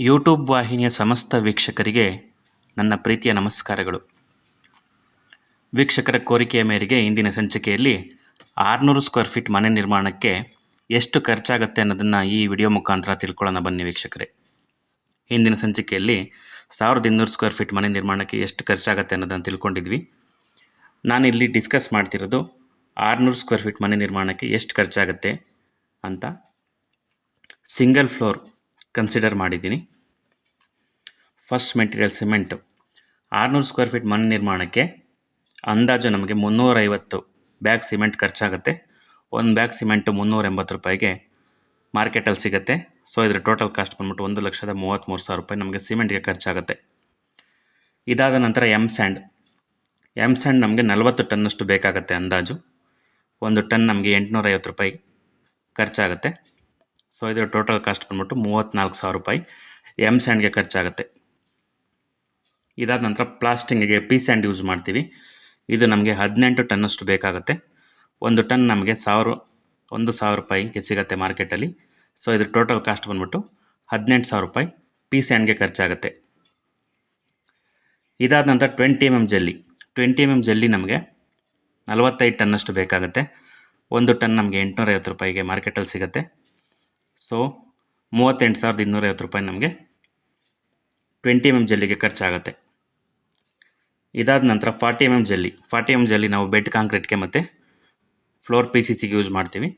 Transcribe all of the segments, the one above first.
YouTube ವಾಹಿನಿಯ ಸಮಸ್ತ ವೀಕ್ಷಕರಿಗೆ ನನ್ನ ಪ್ರೀತಿಯ ನಮಸ್ಕಾರಗಳು. ವೀಕ್ಷಕರ ಕೋರಿಕೆಯ ಮೇರೆಗೆ ಇಂದಿನ ಸಂಚಿಕೆಯಲ್ಲಿ 600 ಸ್ಕ್ವೇರ್ ಫೀಟ್ ಮನೆ ನಿರ್ಮಾಣಕ್ಕೆ ಎಷ್ಟು ಖರ್ಚಾಗುತ್ತೆ ಅನ್ನೋದನ್ನು ಈ ವಿಡಿಯೋ ಮುಖಾಂತರ ತಿಳ್ಕೊಳ್ಳೋಣ ಬನ್ನಿ ವೀಕ್ಷಕರೇ. ಹಿಂದಿನ ಸಂಚಿಕೆಯಲ್ಲಿ 1200 ಸ್ಕ್ವೇರ್ ಫೀಟ್ ಮನೆ ನಿರ್ಮಾಣಕ್ಕೆ ಎಷ್ಟು ಖರ್ಚಾಗುತ್ತೆ ಅನ್ನೋದನ್ನು ತಿಳ್ಕೊಂಡಿದ್ವಿ. ನಾನಿಲ್ಲಿ ಡಿಸ್ಕಸ್ ಮಾಡ್ತಿರೋದು 600 ಸ್ಕ್ವೇರ್ ಫೀಟ್ ಮನೆ ನಿರ್ಮಾಣಕ್ಕೆ ಎಷ್ಟು ಖರ್ಚಾಗುತ್ತೆ ಅಂತ ಸಿಂಗಲ್ ಫ್ಲೋರ್ ಕನ್ಸಿಡರ್ ಮಾಡಿದ್ದೀನಿ. First material cement 600 square feet ಮನೆ ನಿರ್ಮಾಣಕ್ಕೆ ಅಂದಾಜು ನಮಗೆ 350 ಬ್ಯಾಗ್ ಸಿಮೆಂಟ್ ಖರ್ಚಾಗುತ್ತೆ. ಒಂದು ಬ್ಯಾಗ್ ಸಿಮೆಂಟು 380 ರೂಪಾಯಿಗೆ ಮಾರ್ಕೆಟಲ್ಲಿ ಸಿಗುತ್ತೆ. ಸೊ ಇದರ ಟೋಟಲ್ ಕಾಸ್ಟ್ ಬಂದ್ಬಿಟ್ಟು 1,33,000 ರೂಪಾಯಿ ನಮಗೆ ಸಿಮೆಂಟ್ಗೆ ಖರ್ಚಾಗುತ್ತೆ. ಇದಾದ ನಂತರ ಎಮ್ ಸ್ಯಾಂಡ್ ನಮಗೆ 40 ಟನ್ನಷ್ಟು ಬೇಕಾಗುತ್ತೆ. ಅಂದಾಜು ಒಂದು ಟನ್ ನಮಗೆ 850 ರೂಪಾಯಿ ಖರ್ಚಾಗುತ್ತೆ. ಸೊ ಇದರ ಟೋಟಲ್ ಕಾಸ್ಟ್ ಬಂದ್ಬಿಟ್ಟು 34,000 ರೂಪಾಯಿ ಎಮ್ ಸ್ಯಾಂಡ್ಗೆ ಖರ್ಚಾಗುತ್ತೆ. ಇದಾದ ನಂತರ ಪ್ಲಾಸ್ಟಿಂಗಿಗೆ ಪಿ ಸ್ಯಾಂಡ್ ಯೂಸ್ ಮಾಡ್ತೀವಿ. ಇದು ನಮಗೆ 18 ಟನ್ನಷ್ಟು ಬೇಕಾಗುತ್ತೆ. ಒಂದು ಟನ್ ನಮಗೆ 1,000 ರೂಪಾಯಿಗೆ ಸಿಗುತ್ತೆ ಮಾರ್ಕೆಟಲ್ಲಿ. ಸೊ ಇದ್ರ ಟೋಟಲ್ ಕಾಸ್ಟ್ ಬಂದ್ಬಿಟ್ಟು 18,000 ರೂಪಾಯಿ ಪಿ ಸ್ಯಾಂಡ್ಗೆ ಖರ್ಚಾಗುತ್ತೆ. ಇದಾದ ನಂತರ 20 mm ಜಲ್ಲಿ ನಮಗೆ 45 ಟನ್ನಷ್ಟು ಬೇಕಾಗುತ್ತೆ. ಒಂದು ಟನ್ ನಮಗೆ 850 ರೂಪಾಯಿಗೆ ಮಾರ್ಕೆಟಲ್ಲಿ ಸಿಗುತ್ತೆ. ಸೊ 38,250 ರೂಪಾಯಿ ನಮಗೆ 20 mm ಜಲ್ಲಿಗೆ ಖರ್ಚಾಗುತ್ತೆ. ಇದಾದ ನಂತರ 40 mm ಜಲ್ಲಿ ನಾವು ಬೆಡ್ ಕಾಂಕ್ರೀಟ್ಗೆ ಮತ್ತು ಫ್ಲೋರ್ ಪಿ ಸಿ ಸಿಗೆ ಯೂಸ್ ಮಾಡ್ತೀವಿ,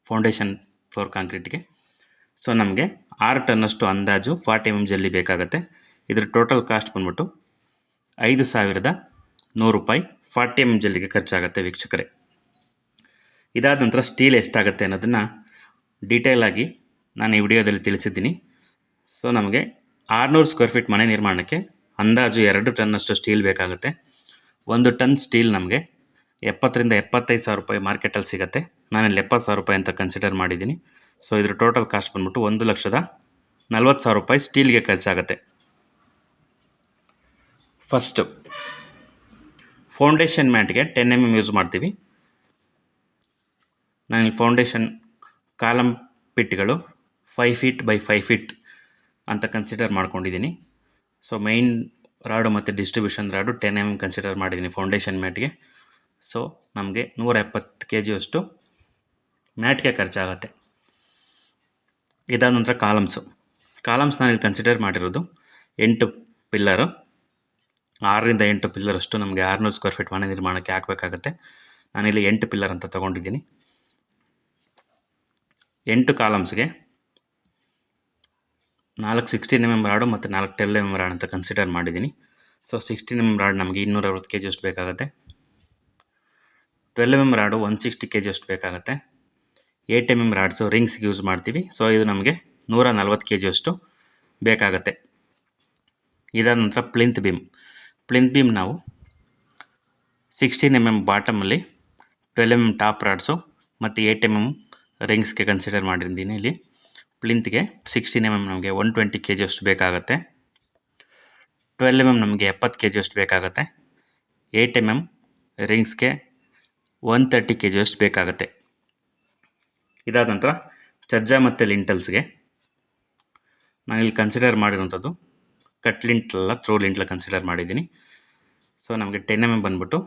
ಫೌಂಡೇಶನ್ ಫ್ಲೋರ್ ಕಾಂಕ್ರೀಟ್ಗೆ. ಸೊ ನಮಗೆ 6 ಟನ್ನಷ್ಟು ಅಂದಾಜು 40 mm ಜಲ್ಲಿ ಬೇಕಾಗುತ್ತೆ. ಇದರ ಟೋಟಲ್ ಕಾಸ್ಟ್ ಬಂದ್ಬಿಟ್ಟು 5,100 ರೂಪಾಯಿ 40 mm ಜಲ್ಲಿಗೆ ಖರ್ಚಾಗುತ್ತೆ ವೀಕ್ಷಕರೇ. ಇದಾದ ನಂತರ ಸ್ಟೀಲ್ ಎಷ್ಟಾಗುತ್ತೆ ಅನ್ನೋದನ್ನು ಡೀಟೇಲಾಗಿ ನಾನು ಈ ವಿಡಿಯೋದಲ್ಲಿ ತಿಳಿಸಿದ್ದೀನಿ. ಸೊ ನಮಗೆ 600 ಸ್ಕ್ವೇರ್ ಫೀಟ್ ಮನೆ ನಿರ್ಮಾಣಕ್ಕೆ ಅಂದಾಜು 2 ಟನ್ನಷ್ಟು ಸ್ಟೀಲ್ ಬೇಕಾಗುತ್ತೆ. ಒಂದು ಟನ್ ಸ್ಟೀಲ್ ನಮಗೆ 70,000-75,000 ರೂಪಾಯಿ ಮಾರ್ಕೆಟಲ್ಲಿ ಸಿಗುತ್ತೆ. ನಾನಿಲ್ಲಿ 70,000 ರೂಪಾಯಿ ಅಂತ ಕನ್ಸಿಡರ್ ಮಾಡಿದ್ದೀನಿ. ಸೊ ಇದ್ರ ಟೋಟಲ್ ಕಾಸ್ಟ್ ಬಂದ್ಬಿಟ್ಟು 1,40,000 ರೂಪಾಯಿ ಸ್ಟೀಲ್ಗೆ ಖರ್ಚಾಗುತ್ತೆ. ಫಸ್ಟು ಫೌಂಡೇಶನ್ ಮ್ಯಾಟ್ಗೆ 10 mm ಯೂಸ್ ಮಾಡ್ತೀವಿ. ನಾನಿಲ್ಲಿ ಫೌಂಡೇಶನ್ ಕಾಲಮ್ ಪಿಟ್ಗಳು 5 ಫೀಟ್ ಬೈ 5 ಫೀಟ್ ಅಂತ ಕನ್ಸಿಡರ್ ಮಾಡ್ಕೊಂಡಿದ್ದೀನಿ. ಸೊ ಮೈನ್ ರಾಡು ಮತ್ತು ಡಿಸ್ಟ್ರಿಬ್ಯೂಷನ್ ರಾಡು 10 mm ಕನ್ಸಿಡರ್ ಮಾಡಿದ್ದೀನಿ ಫೌಂಡೇಶನ್ ಮ್ಯಾಟ್ಗೆ. ಸೊ ನಮಗೆ 170 kg ಮ್ಯಾಟ್ಗೆ ಖರ್ಚಾಗುತ್ತೆ. ಇದಾದ ನಂತರ ಕಾಲಮ್ಸ್ ನಾನಿಲ್ಲಿ ಕನ್ಸಿಡರ್ ಮಾಡಿರೋದು 8 ಪಿಲ್ಲರು, 6ರಿಂದ 8 ಪಿಲ್ಲರಷ್ಟು ನಮಗೆ 600 ಸ್ಕ್ವೇರ್ ಫೀಟ್ ಮನೆ ನಿರ್ಮಾಣಕ್ಕೆ ಹಾಕಬೇಕಾಗತ್ತೆ. ನಾನಿಲ್ಲಿ 8 ಪಿಲ್ಲರ್ ಅಂತ ತೊಗೊಂಡಿದ್ದೀನಿ. 8 ಕಾಲಮ್ಸ್ಗೆ 4 16 mm ರಾಡು ಮತ್ತು 4 12 mm ರಾಡ್ ಅಂತ ಕನ್ಸಿಡರ್ ಮಾಡಿದ್ದೀನಿ. ಸೊ 16 mm ರಾಡ್ ನಮಗೆ 260 kg ಅಷ್ಟು ಬೇಕಾಗುತ್ತೆ. 12 mm ರಾಡು 160 kg ಅಷ್ಟು ಬೇಕಾಗುತ್ತೆ. 8 mm ರಾಡ್ಸು ರಿಂಗ್ಸ್ಗೆ ಯೂಸ್ ಮಾಡ್ತೀವಿ. ಸೊ ಇದು ನಮಗೆ 140 kg ಅಷ್ಟು ಬೇಕಾಗುತ್ತೆ. ಇದಾದ ನಂತರ ಪ್ಲಿಂತ್ ಬೀಮ್ ನಾವು 16 mm ಬಾಟಮಲ್ಲಿ 12 mm ಟಾಪ್ ರಾಡ್ಸು ಮತ್ತು 8 mm ರಿಂಗ್ಸ್ಗೆ ಕನ್ಸಿಡರ್ ಮಾಡಿದ್ದೀನಿ. ಇಲ್ಲಿ ಪ್ಲಿಂತ್ಗೆ 16 mm ನಮಗೆ 120 kg ಅಷ್ಟು ಬೇಕಾಗುತ್ತೆ. 12 mm ನಮಗೆ 70 kg ಅಷ್ಟು ಬೇಕಾಗುತ್ತೆ. 8 mm ರಿಂಗ್ಸ್ಗೆ 130 kg ಅಷ್ಟು ಬೇಕಾಗುತ್ತೆ. ಇದಾದ ನಂತರ ಛಜ್ಜಾ ಮತ್ತು ಲಿಂಟಲ್ಸ್ಗೆ ನಾನಿಲ್ಲಿ ಕನ್ಸಿಡರ್ ಮಾಡಿರೋಂಥದ್ದು ಕಟ್ ಲಿಂಟ್ಲಲ್ಲ, ಥ್ರೂ ಲಿಂಟ್ಲ ಕನ್ಸಿಡರ್ ಮಾಡಿದ್ದೀನಿ. ಸೊ ನಮಗೆ 10 mm ಬಂದ್ಬಿಟ್ಟು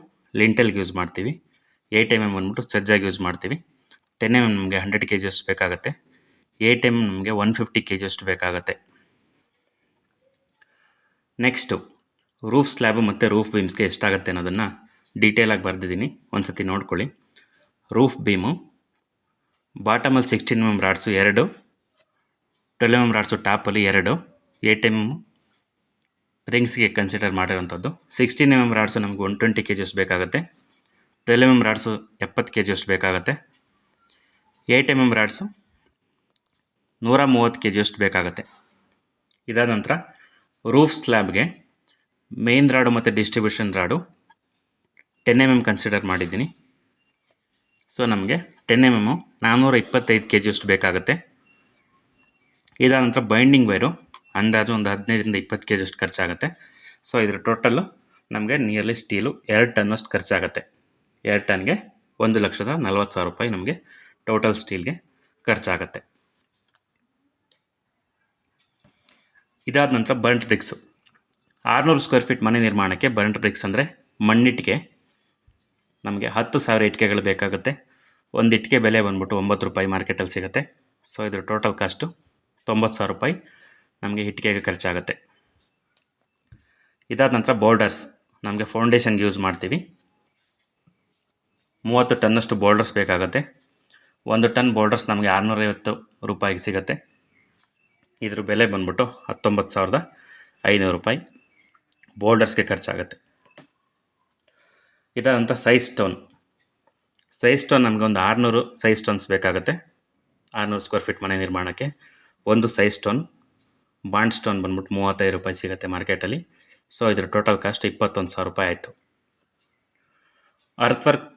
ಲಿಂಟಲ್ಗೆ ಯೂಸ್ ಮಾಡ್ತೀವಿ. 8 mm ಬಂದ್ಬಿಟ್ಟು ಛಜ್ಜಾಗೆ ಯೂಸ್ ಮಾಡ್ತೀವಿ. 10 mm ನಮಗೆ 100 kg ಅಷ್ಟು ಬೇಕಾಗುತ್ತೆ. 8 mm ನಮಗೆ 150 kg ಅಷ್ಟು ಬೇಕಾಗುತ್ತೆ. ನೆಕ್ಸ್ಟು ರೂಫ್ ಸ್ಲ್ಯಾಬು ಮತ್ತು ರೂಫ್ ಬೀಮ್ಸ್ಗೆ ಎಷ್ಟಾಗುತ್ತೆ ಅನ್ನೋದನ್ನು ಡೀಟೇಲಾಗಿ ಬರೆದಿದ್ದೀನಿ, ಒಂದು ಸತಿ ನೋಡ್ಕೊಳ್ಳಿ. ರೂಫ್ ಬೀಮು ಬಾಟಮಲ್ಲಿ 16 mm ರಾಡ್ಸು 2, 12 mm ರಾಡ್ಸು ಟಾಪಲ್ಲಿ 2, 8 mm ರಿಂಗ್ಸ್ಗೆ ಕನ್ಸಿಡರ್ ಮಾಡಿರೋಂಥದ್ದು. 16 mm ರಾಡ್ಸು ನಮಗೆ 120 kg ಅಷ್ಟು ಬೇಕಾಗುತ್ತೆ. 12 mm ರಾಡ್ಸು 70 kg ಅಷ್ಟು ಬೇಕಾಗುತ್ತೆ. 8 mm ರಾಡ್ಸು 130 kg ಅಷ್ಟು ಬೇಕಾಗುತ್ತೆ. ಇದಾದ ನಂತರ ರೂಫ್ ಸ್ಲ್ಯಾಬ್ಗೆ ಮೇನ್ ರಾಡು ಮತ್ತು ಡಿಸ್ಟ್ರಿಬ್ಯೂಷನ್ ರಾಡು 10 mm ಕನ್ಸಿಡರ್ ಮಾಡಿದ್ದೀನಿ. ಸೊ ನಮಗೆ 10 mm 425 kg ಅಷ್ಟು ಬೇಕಾಗುತ್ತೆ. ಇದಾದ ನಂತರ ಬೈಂಡಿಂಗ್ ವೈರು ಅಂದಾಜು ಒಂದು 15ರಿಂದ 20 kg ಅಷ್ಟು ಖರ್ಚಾಗುತ್ತೆ. ಸೊ ಇದರ ಟೋಟಲ್ಲು ನಮಗೆ ನಿಯರ್ಲಿ ಸ್ಟೀಲು 2 ಟನ್ನಷ್ಟು ಖರ್ಚಾಗುತ್ತೆ. 2 ಟನ್ಗೆ 1,40,000 ರೂಪಾಯಿ ನಮಗೆ ಟೋಟಲ್ ಸ್ಟೀಲ್ಗೆ ಖರ್ಚಾಗುತ್ತೆ. ಇದಾದ ನಂತರ ಬರ್ಂಟ್ ಬ್ರಿಕ್ಸು 600 ಸ್ಕ್ವೇರ್ ಫೀಟ್ ಮನೆ ನಿರ್ಮಾಣಕ್ಕೆ ಬರ್ಂಟ್ ಬ್ರಿಕ್ಸ್ ಅಂದರೆ ಮಣ್ಣಿಟ್ಟಿಗೆ ನಮಗೆ 10,000 ಇಟ್ಟಿಗೆಗಳು ಬೇಕಾಗುತ್ತೆ. ಒಂದು ಇಟ್ಟಿಗೆ ಬೆಲೆ ಬಂದ್ಬಿಟ್ಟು 9 ರೂಪಾಯಿ ಮಾರ್ಕೆಟಲ್ಲಿ ಸಿಗುತ್ತೆ. ಸೊ ಇದ್ರ ಟೋಟಲ್ ಕಾಸ್ಟು 90,000 ರೂಪಾಯಿ ನಮಗೆ ಇಟ್ಟಿಗೆಗೆ ಖರ್ಚಾಗುತ್ತೆ. ಇದಾದ ನಂತರ ಬೋಲ್ಡರ್ಸ್ ನಮಗೆ ಫೌಂಡೇಶನ್ಗೆ ಯೂಸ್ ಮಾಡ್ತೀವಿ. 30 ಟನ್ನಷ್ಟು ಬೋಲ್ಡರ್ಸ್ ಬೇಕಾಗುತ್ತೆ. 1 ಟನ್ ಬೋಲ್ಡರ್ಸ್ ನಮಗೆ 650 ರೂಪಾಯಿಗೆ ಸಿಗುತ್ತೆ. ಇದ್ರ ಬೆಲೆ ಬಂದ್ಬಿಟ್ಟು 19,500 ರೂಪಾಯಿ ಬೋಲ್ಡರ್ಸ್ಗೆ ಖರ್ಚಾಗುತ್ತೆ. ಇದಾದ ನಂತರ ಸೈಜ್ ಸ್ಟೋನ್ ನಮಗೆ ಒಂದು 600 ಸೈಜ್ ಸ್ಟೋನ್ಸ್ ಬೇಕಾಗುತ್ತೆ. 600 ಸ್ಕ್ವೇರ್ ಫೀಟ್ ಮನೆ ನಿರ್ಮಾಣಕ್ಕೆ ಒಂದು ಸೈಜ್ ಸ್ಟೋನ್ ಬಾಂಡ್ ಸ್ಟೋನ್ ಬಂದ್ಬಿಟ್ಟು 35 ರೂಪಾಯಿ ಸಿಗುತ್ತೆ ಮಾರ್ಕೆಟಲ್ಲಿ. ಸೊ ಇದ್ರ ಟೋಟಲ್ ಕಾಸ್ಟ್ 21,000 ರೂಪಾಯಿ ಆಯಿತು. ಅರ್ತ್ ವರ್ಕ್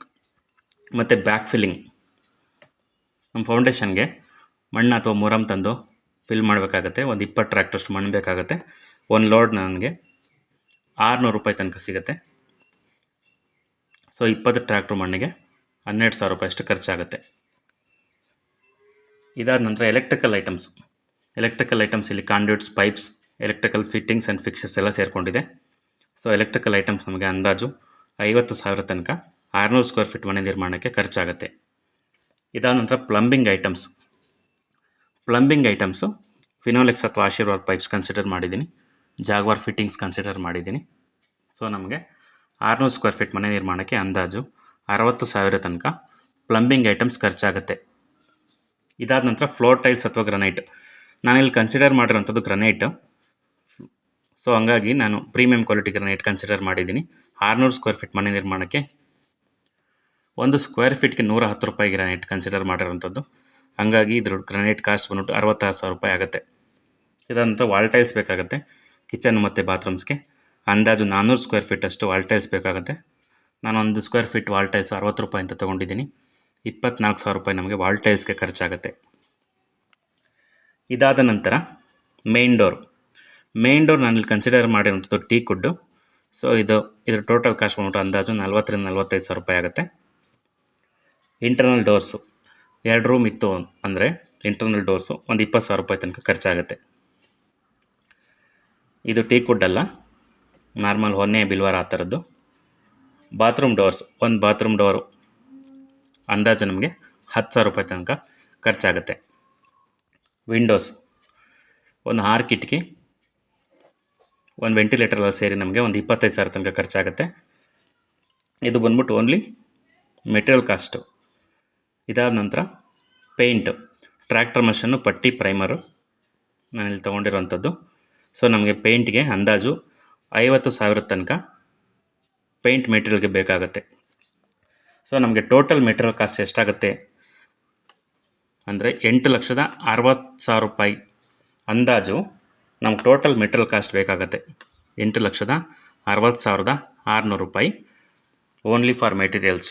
ಮತ್ತು ಬ್ಯಾಕ್ ಫಿಲ್ಲಿಂಗ್ ನಮ್ಮ ಫೌಂಡೇಶನ್ಗೆ ಮಣ್ಣು ಅಥವಾ ಮುರಮ್ ತಂದು ಫಿಲ್ ಮಾಡಬೇಕಾಗತ್ತೆ. ಒಂದು 20 ಟ್ರ್ಯಾಕ್ಟರ್ಷ್ಟು ಮಣ್ಣು ಬೇಕಾಗುತ್ತೆ. ಒಂದು ಲೋಡ್ ನನಗೆ 600 ರೂಪಾಯಿ ತನಕ ಸಿಗುತ್ತೆ. ಸೊ 20 ಟ್ರ್ಯಾಕ್ಟ್ರ್ ಮಣ್ಣಿಗೆ 12,000 ರೂಪಾಯಿ ಅಷ್ಟು ಖರ್ಚಾಗುತ್ತೆ. ಇದಾದ ನಂತರ ಎಲೆಕ್ಟ್ರಿಕಲ್ ಐಟಮ್ಸ್ ಇಲ್ಲಿ conduits, pipes, electrical fittings and fixes ಎಲ್ಲ ಸೇರಿಕೊಂಡಿದೆ. ಸೊ ಎಲೆಕ್ಟ್ರಿಕಲ್ ಐಟಮ್ಸ್ ನಮಗೆ ಅಂದಾಜು 50,000 ತನಕ 600 ಸ್ಕ್ವೇರ್ ಫೀಟ್ ಮನೆ ನಿರ್ಮಾಣಕ್ಕೆ ಖರ್ಚಾಗುತ್ತೆ. ಇದಾದ ನಂತರ ಪ್ಲಂಬಿಂಗ್ ಐಟಮ್ಸು ಫಿನೋಲೆಕ್ಸ್ ಅಥವಾ ಆಶೀರ್ವಾದ್ ಪೈಪ್ಸ್ ಕನ್ಸಿಡರ್ ಮಾಡಿದ್ದೀನಿ. ಜಾಗ್ವಾರ್ ಫಿಟ್ಟಿಂಗ್ಸ್ ಕನ್ಸಿಡರ್ ಮಾಡಿದ್ದೀನಿ. ಸೊ ನಮಗೆ 600 ಸ್ಕ್ವೇರ್ ಫೀಟ್ ಮನೆ ನಿರ್ಮಾಣಕ್ಕೆ ಅಂದಾಜು 60,000 ತನಕ ಪ್ಲಂಬಿಂಗ್ ಐಟಮ್ಸ್ ಖರ್ಚಾಗುತ್ತೆ. ಇದಾದ ನಂತರ ಫ್ಲೋರ್ ಟೈಲ್ಸ್ ಅಥವಾ ಗ್ರನೈಟ್. ನಾನಿಲ್ಲಿ ಕನ್ಸಿಡರ್ ಮಾಡಿರೋಂಥದ್ದು ಗ್ರನೈಟ್. ಸೊ ಹಂಗಾಗಿ ನಾನು ಪ್ರೀಮಿಯಂ ಕ್ವಾಲಿಟಿ ಗ್ರನೈಟ್ ಕನ್ಸಿಡರ್ ಮಾಡಿದ್ದೀನಿ. 600 ಸ್ಕ್ವೇರ್ ಫೀಟ್ ಮನೆ ನಿರ್ಮಾಣಕ್ಕೆ 1 ಸ್ಕ್ವೇರ್ ಫೀಟ್ಗೆ 110 ರೂಪಾಯಿ ಗ್ರನೈಟ್ ಕನ್ಸಿಡರ್ ಮಾಡಿರೋಂಥದ್ದು. ಹಂಗಾಗಿ ಇದ್ರ ಗ್ರನೈಟ್ ಕಾಸ್ಟ್ ಬಂದ್ಬಿಟ್ಟು 66,000 ರೂಪಾಯಿ ಆಗುತ್ತೆ. ಇದಾದ ನಂತರ ವಾಲ್ ಟೈಲ್ಸ್ ಬೇಕಾಗುತ್ತೆ. ಕಿಚನ್ ಮತ್ತು ಬಾತ್ರೂಮ್ಸ್ಗೆ ಅಂದಾಜು 400 ಸ್ಕ್ವೇರ್ ಫೀಟ್ ಅಷ್ಟು ವಾಲ್ ಟೈಲ್ಸ್ ಬೇಕಾಗುತ್ತೆ. ನಾನು 1 ಸ್ಕ್ವೇರ್ ಫೀಟ್ ವಾಲ್ ಟೈಲ್ಸ್ 60 ರೂಪಾಯಿ ಅಂತ ತೊಗೊಂಡಿದ್ದೀನಿ. 24,000 ರೂಪಾಯಿ ನಮಗೆ ವಾಲ್ ಟೈಲ್ಸ್ಗೆ ಖರ್ಚಾಗುತ್ತೆ. ಇದಾದ ನಂತರ ಮೇನ್ ಡೋರ್ ನಾನಿಲ್ಲಿ ಕನ್ಸಿಡರ್ ಮಾಡಿರೋಂಥದ್ದು ಟೀಕ್ ವುಡ್ಡು. ಸೊ ಇದ್ರ ಟೋಟಲ್ ಕಾಸ್ಟ್ ಬಂದ್ಬಿಟ್ಟು ಅಂದಾಜು 40,000-45,000 ರೂಪಾಯಿ ಆಗುತ್ತೆ. ಇಂಟರ್ನಲ್ ಡೋರ್ಸು 2 ರೂಮ್ ಇತ್ತು ಅಂದರೆ ಇಂಟರ್ನಲ್ ಡೋರ್ಸು ಒಂದು 20,000 ರೂಪಾಯಿ ತನಕ ಖರ್ಚಾಗುತ್ತೆ. ಇದು ಟೀಕ್ ವುಡ್ ಅಲ್ಲ, ನಾರ್ಮಲ್ ಹೊನ್ನೆ ಬಿಲ್ವಾರ ಆ ಥರದ್ದು. ಬಾತ್ರೂಮ್ ಡೋರ್ಸ್, ಒಂದು ಬಾತ್ರೂಮ್ ಡೋರು ಅಂದಾಜು ನಮಗೆ 10,000 ರೂಪಾಯಿ ತನಕ ಖರ್ಚಾಗುತ್ತೆ. ವಿಂಡೋಸ್ ಒಂದು 6 ಕಿಟಕಿ, ಒಂದು ವೆಂಟಿಲೇಟರ್ ಎಲ್ಲ ಸೇರಿ ನಮಗೆ ಒಂದು 25,000 ತನಕ ಖರ್ಚಾಗುತ್ತೆ. ಇದು ಬಂದ್ಬಿಟ್ಟು ಓನ್ಲಿ ಮೆಟೀರಿಯಲ್ ಕಾಸ್ಟು. ಇದಾದ ನಂತರ ಪೇಂಟು, ಟ್ರ್ಯಾಕ್ಟರ್ ಮಷನ್ನು, ಪಟ್ಟಿ, ಪ್ರೈಮರು ನಾನಿಲ್ಲಿ ತೊಗೊಂಡಿರೋಂಥದ್ದು. ಸೊ ನಮಗೆ ಪೇಂಟ್ಗೆ ಅಂದಾಜು 50,000 ತನಕ ಪೇಂಟ್ ಮೆಟೀರಿಯಲ್ಗೆ ಬೇಕಾಗುತ್ತೆ. ಸೊ ನಮಗೆ ಟೋಟಲ್ ಮೆಟೀರಿಯಲ್ ಕಾಸ್ಟ್ ಎಷ್ಟಾಗುತ್ತೆ ಅಂದರೆ 8,60,000 ರೂಪಾಯಿ ಅಂದಾಜು ನಮ್ಗೆ ಟೋಟಲ್ ಮೆಟೀರಿಯಲ್ ಕಾಸ್ಟ್ ಬೇಕಾಗುತ್ತೆ. 8,60,600 ರೂಪಾಯಿ ಓನ್ಲಿ ಫಾರ್ ಮೆಟೀರಿಯಲ್ಸ್.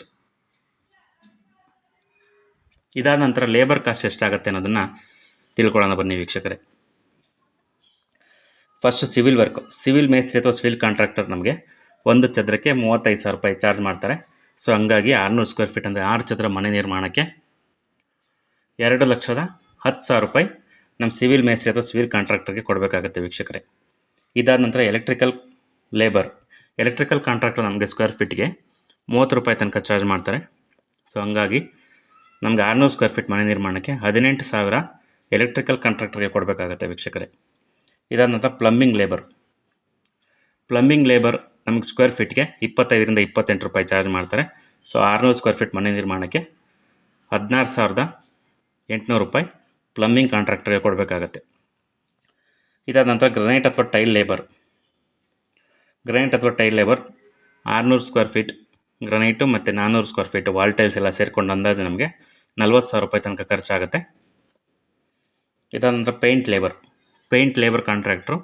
ಇದಾದ ನಂತರ ಲೇಬರ್ ಕಾಸ್ಟ್ ಎಷ್ಟಾಗುತ್ತೆ ಅನ್ನೋದನ್ನು ತಿಳ್ಕೊಳ್ಳೋಣ ಬನ್ನಿ ವೀಕ್ಷಕರೇ. ಫಸ್ಟು ಸಿವಿಲ್ ಮೇಸ್ತ್ರಿ ಅಥವಾ ಸಿವಿಲ್ ಕಾಂಟ್ರಾಕ್ಟರ್ ನಮಗೆ 1 ಚದರಕ್ಕೆ 35,000 ರೂಪಾಯಿ ಚಾರ್ಜ್ ಮಾಡ್ತಾರೆ. ಸೊ ಹಂಗಾಗಿ 600 ಸ್ಕ್ವೇರ್ ಫೀಟ್ ಅಂದರೆ 6 ಚದರ ಮನೆ ನಿರ್ಮಾಣಕ್ಕೆ 2,10,000 ರೂಪಾಯಿ ನಮ್ಮ ಸಿವಿಲ್ ಮೇಸ್ತ್ರಿ ಅಥವಾ ಸಿವಿಲ್ ಕಾಂಟ್ರಾಕ್ಟರ್ಗೆ ಕೊಡಬೇಕಾಗುತ್ತೆ ವೀಕ್ಷಕರೇ. ಇದಾದ ನಂತರ ಎಲೆಕ್ಟ್ರಿಕಲ್ ಕಾಂಟ್ರಾಕ್ಟರ್ ನಮಗೆ ಸ್ಕ್ವೇರ್ ಫೀಟ್ಗೆ 30 ರೂಪಾಯಿ ತನಕ ಚಾರ್ಜ್ ಮಾಡ್ತಾರೆ. ಸೊ ಹಂಗಾಗಿ ನಮಗೆ 600 ಸ್ಕ್ವೇರ್ ಫೀಟ್ ಮನೆ ನಿರ್ಮಾಣಕ್ಕೆ 18,000 ಎಲೆಕ್ಟ್ರಿಕಲ್ ಕಾಂಟ್ರಾಕ್ಟರ್ಗೆ ಕೊಡಬೇಕಾಗುತ್ತೆ ವೀಕ್ಷಕರೇ. ಇದಾದ ನಂತರ ಪ್ಲಂಬಿಂಗ್ ಲೇಬರ್ ನಮಗೆ ಸ್ಕ್ವೇರ್ ಫೀಟ್ಗೆ 25-28 ರೂಪಾಯಿ ಚಾರ್ಜ್ ಮಾಡ್ತಾರೆ. ಸೊ 600 ಸ್ಕ್ವೇರ್ ಫೀಟ್ ಮನೆ ನಿರ್ಮಾಣಕ್ಕೆ 16,800 ರೂಪಾಯಿ ಪ್ಲಂಬಿಂಗ್ ಕಾಂಟ್ರಾಕ್ಟರ್ಗೆ ಕೊಡಬೇಕಾಗತ್ತೆ. ಇದಾದ ನಂತರ ಗ್ರನೈಟ್ ಅಥವಾ ಟೈಲ್ ಲೇಬರ್ 600 ಸ್ಕ್ವೇರ್ ಫೀಟ್ ಗ್ರನೈಟು ಮತ್ತು 400 ಸ್ಕ್ವೇರ್ ಫೀಟ್ ವಾಲ್ ಟೈಲ್ಸ್ ಎಲ್ಲ ಸೇರಿಕೊಂಡು ಅಂದಾಜು ನಮಗೆ 40,000 ರೂಪಾಯಿ ತನಕ ಖರ್ಚಾಗುತ್ತೆ. ಇದಾದ ನಂತರ ಪೇಂಟ್ ಲೇಬರ್ ಕಾಂಟ್ರಾಕ್ಟ್ರು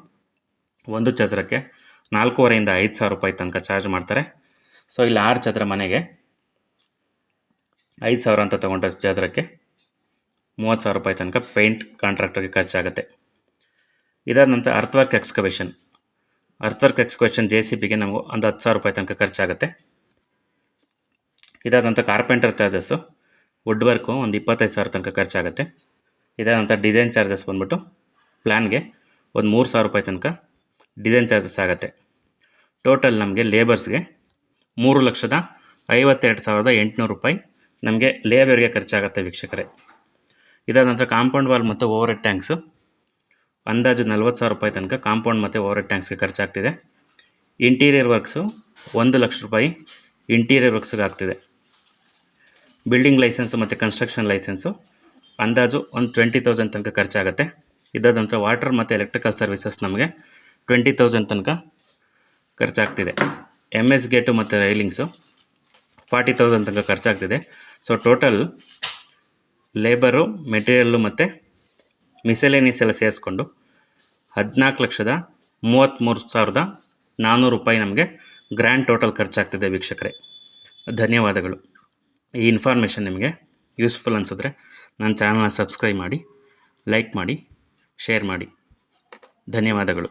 1 ಚದರಕ್ಕೆ 4,500-5,000 ರೂಪಾಯಿ ತನಕ ಚಾರ್ಜ್ ಮಾಡ್ತಾರೆ. ಸೊ ಇಲ್ಲಿ 6 ಚದರ ಮನೆಗೆ 5,000 ಅಂತ ತೊಗೊಂಡ್ರೆ ಚದರಕ್ಕೆ 30,000 ರೂಪಾಯಿ ತನಕ ಪೇಂಟ್ ಕಾಂಟ್ರಾಕ್ಟರ್ಗೆ ಖರ್ಚಾಗುತ್ತೆ. ಇದಾದ ನಂತರ ಅರ್ಥ್ ವರ್ಕ್ ಎಕ್ಸ್ಕವೇಷನ್ JCBಗೆ ನಮಗೂ ಒಂದು 10,000 ರೂಪಾಯಿ ತನಕ ಖರ್ಚಾಗುತ್ತೆ. ಇದಾದ ನಂತರ ಕಾರ್ಪೆಂಟರ್ ಚಾರ್ಜಸ್ಸು ವುಡ್ ವರ್ಕು ಒಂದು 25,000 ತನಕ ಖರ್ಚಾಗುತ್ತೆ. ಇದಾದ ನಂತರ ಡಿಸೈನ್ ಚಾರ್ಜಸ್ ಬಂದ್ಬಿಟ್ಟು ಪ್ಲ್ಯಾನ್ಗೆ ಒಂದು 3,000 ರೂಪಾಯಿ ತನಕ ಡಿಸೈನ್ ಚಾರ್ಜಸ್ ಆಗುತ್ತೆ. ಟೋಟಲ್ ನಮಗೆ ಲೇಬರ್ಸ್ಗೆ 3,52,800 ರೂಪಾಯಿ ನಮಗೆ ಲೇಬರ್ಗೆ ಖರ್ಚಾಗುತ್ತೆ ವೀಕ್ಷಕರೇ. ಇದಾದ ನಂತರ ಕಾಂಪೌಂಡ್ ವಾಲ್ ಮತ್ತು ಓವರ್ ಹೆಡ್ ಟ್ಯಾಂಕ್ಸು ಅಂದಾಜು 40,000 ರೂಪಾಯಿ ತನಕ ಕಾಂಪೌಂಡ್ ಮತ್ತು ಓವರ್ ಹೆಡ್ ಟ್ಯಾಂಕ್ಸ್ಗೆ ಖರ್ಚಾಗ್ತಿದೆ. ಇಂಟೀರಿಯರ್ ವರ್ಕ್ಸು 1,00,000 ರೂಪಾಯಿ ಇಂಟೀರಿಯರ್ ವರ್ಕ್ಸ್ಗೆ ಆಗ್ತಿದೆ. ಬಿಲ್ಡಿಂಗ್ ಲೈಸೆನ್ಸು ಮತ್ತು ಕನ್ಸ್ಟ್ರಕ್ಷನ್ ಲೈಸೆನ್ಸು ಅಂದಾಜು ಒಂದು 20,000 ತನಕ ಖರ್ಚಾಗುತ್ತೆ. ಇದಾದ ನಂತರ ವಾಟರ್ ಮತ್ತು ಎಲೆಕ್ಟ್ರಿಕಲ್ ಸರ್ವಿಸಸ್ ನಮಗೆ 20,000 ತನಕ ಖರ್ಚಾಗ್ತಿದೆ. MS ಗೇಟು ಮತ್ತು ರೈಲಿಂಗ್ಸು 40,000 ತನಕ ಖರ್ಚಾಗ್ತಿದೆ. ಸೊ ಟೋಟಲ್ ಲೇಬರು, ಮೆಟೀರಿಯಲ್ಲು ಮತ್ತು ಮಿಸೆಲೇನಿಯಸ್ ಎಲ್ಲ ಸೇರಿಸ್ಕೊಂಡು 14,33,400 ರೂಪಾಯಿ ನಮಗೆ ಗ್ರ್ಯಾಂಡ್ ಟೋಟಲ್ ಖರ್ಚಾಗ್ತಿದೆ ವೀಕ್ಷಕರೇ. ಧನ್ಯವಾದಗಳು. ಈ ಇನ್ಫಾರ್ಮೇಷನ್ ನಿಮಗೆ ಯೂಸ್ಫುಲ್ ಅನಿಸಿದ್ರೆ ನನ್ನ ಚಾನಲ್ನ ಸಬ್ಸ್ಕ್ರೈಬ್ ಮಾಡಿ, ಲೈಕ್ ಮಾಡಿ, ಶೇರ್ ಮಾಡಿ. ಧನ್ಯವಾದಗಳು.